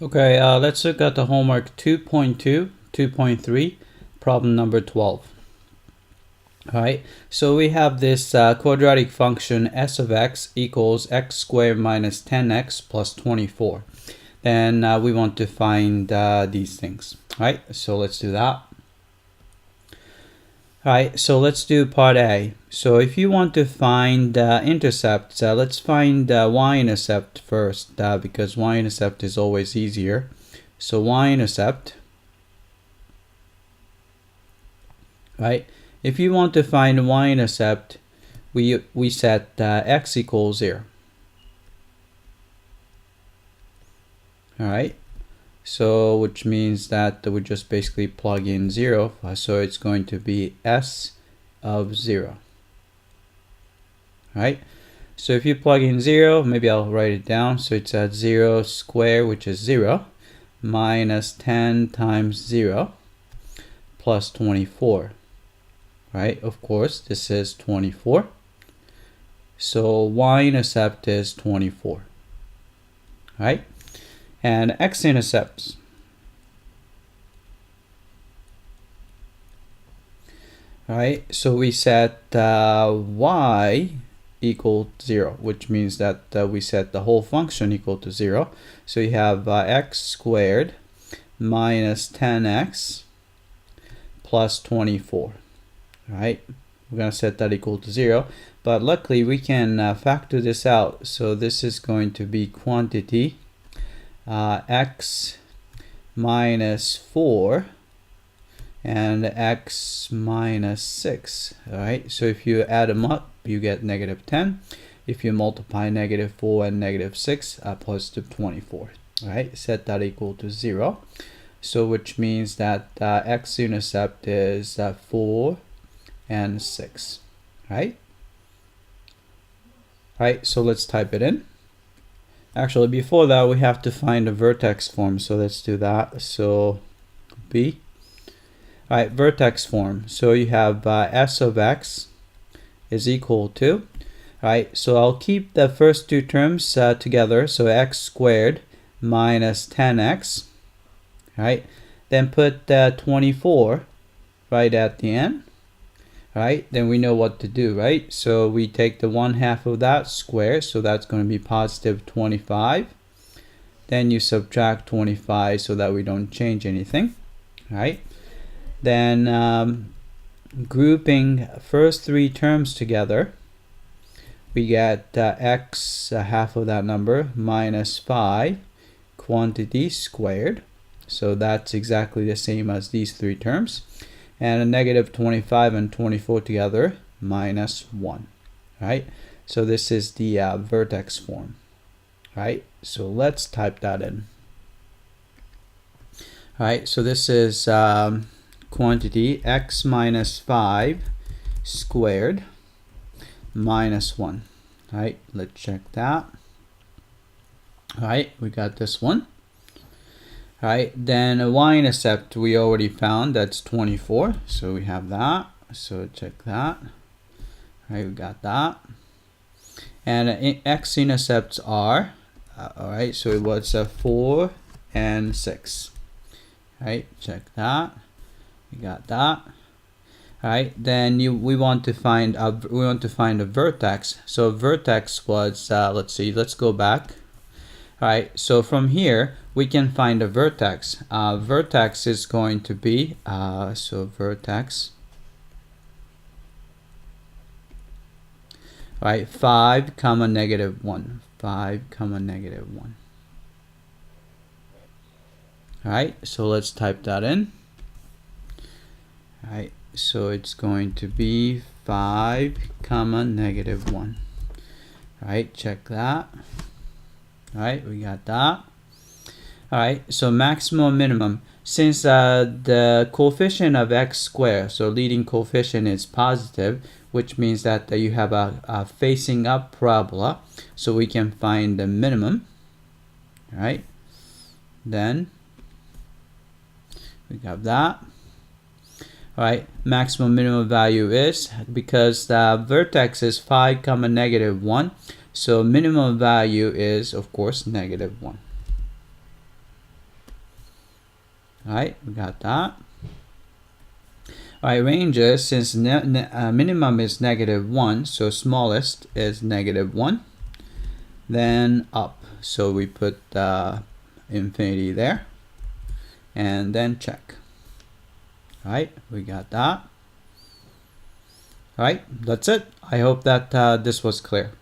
Okay, let's look at the homework 2.2-2.3, problem number 12. Alright, so we have this quadratic function s of x equals x squared minus 10x plus 24. Then we want to find these things. Alright, so let's do that. Alright, so let's do part A. So if you want to find intercepts, let's find Y-intercept first because Y-intercept is always easier. So Y-intercept, right? If you want to find Y-intercept, we set x equals 0. Alright, so which means that we just basically plug in 0, so it's going to be s of 0. Right, so if you plug in 0, maybe I'll write it down. So it's at 0 squared, which is 0, minus 10 times 0 plus 24. Right, of course this is 24, so Y-intercept is 24. Right, and X-intercepts, right, so we set y equal 0, which means that we set the whole function equal to 0. So you have x squared minus 10x plus 24. Right, we're going to set that equal to 0, but luckily we can factor this out. So this is going to be quantity x minus 4 and x minus 6. Alright, so if you add them up, you get negative 10. If you multiply negative 4 and negative 6, positive 24. Alright, set that equal to 0. So which means that x-intercept is 4 and 6. Right? Alright, so let's type it in. Actually, before that, we have to find a vertex form. So let's do that. So B. Alright, vertex form. So you have s of x is equal to, alright, so I'll keep the first two terms together. So x squared minus 10x, right? Then put 24 right at the end. Right, then we know what to do, right? So we take the 1/2 of that square, so that's going to be positive 25. Then you subtract 25 so that we don't change anything, right? Then grouping first three terms together, we get x, half of that number, minus 5 quantity squared. So that's exactly the same as these three terms. And a negative 25 and 24 together, minus 1. Right? So this is the vertex form. Right? So let's type that in. Alright, so this is quantity x minus 5 squared minus 1. Alright, let's check that. Alright, we got this one. Alright, then a y-intercept we already found, that's 24, so we have that, so check that. Alright, we got that. And x-intercepts are, alright, so it was 4 and 6. Alright, check that, we got that. Alright, then we want to find a vertex. So vertex was, let's see, let's go back. Alright, so from here we can find a vertex. Vertex is going to be so vertex, right, 5 comma negative 1, 5 comma negative 1. Alright, so let's type that in. Alright, so it's going to be 5 comma negative 1. Alright, check that. Alright, we got that. Alright, so maximum minimum. Since the coefficient of x squared, so leading coefficient is positive, which means that you have a facing up parabola, so we can find the minimum. Alright, then we got that. Alright, maximum minimum value is, because the vertex is 5 comma negative 1, so minimum value is, of course, negative 1. All right, we got that. All right, ranges, since minimum is -1, so smallest is -1, then up. So we put infinity there, and then check. All right, we got that. All right, that's it. I hope that this was clear.